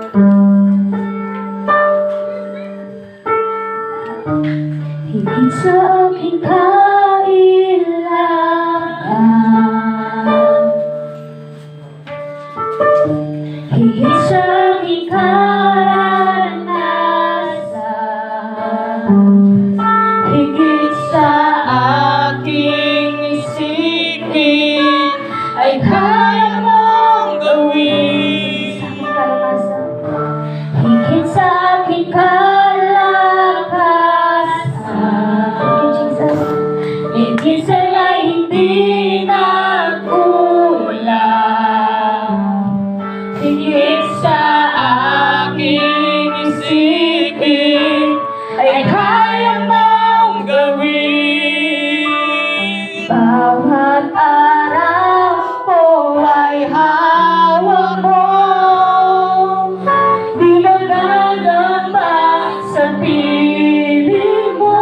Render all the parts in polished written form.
Higit sa aking kailangan, higit sa aking karanasan, higit sa aking isipin, ay kaya mong gawin. Sa aking karanasan, higit sa aking minsan ay hindi na kulang. Higit sa aking isipin, ay kaya mong gawin. Bawat araw ko ay hawak mo, di nagdadamba sa piling mo.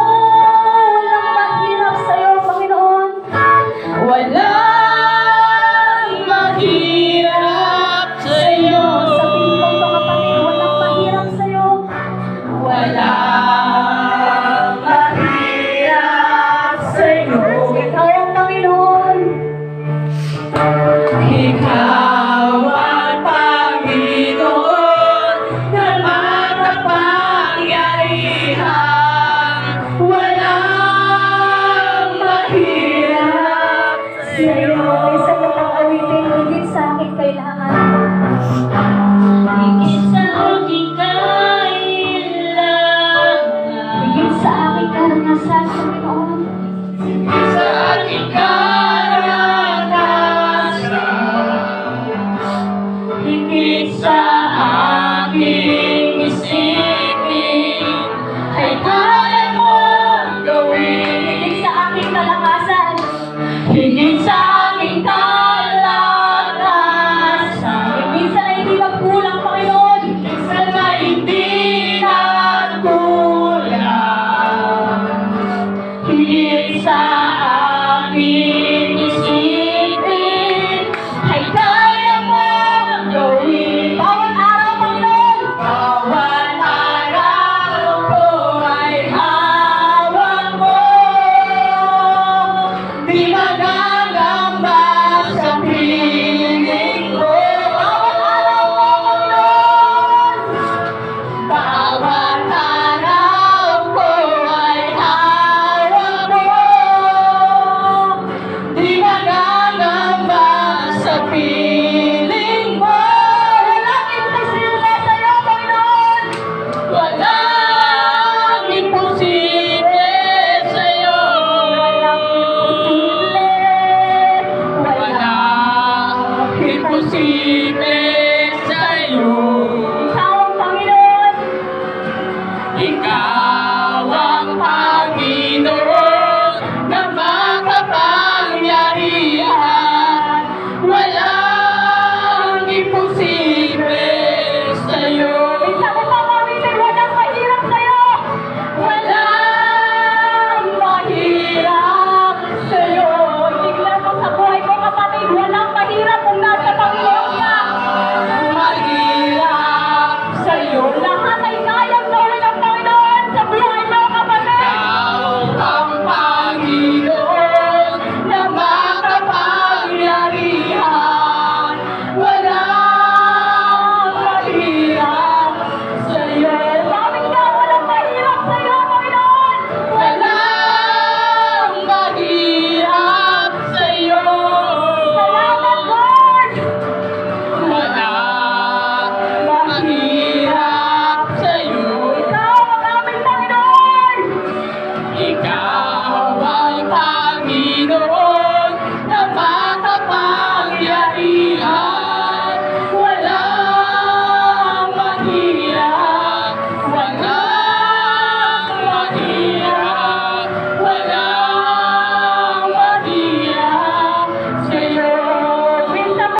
Walang mahirap sa'yo. Sabihin mo mga Panginoon, walang mahirap sa'yo. Walang mahirap sa'yo. Ikaw ang Panginoon. Ikaw ang Panginoon na makapangyarihan. Walang mahirap sa'yo. Isa na pang awitin, higit sa aking kailangan. Higit sa aking kailangan. Higit sa aking karanasan, Panginoon. Higit sa aking karanasan. Higit sa aking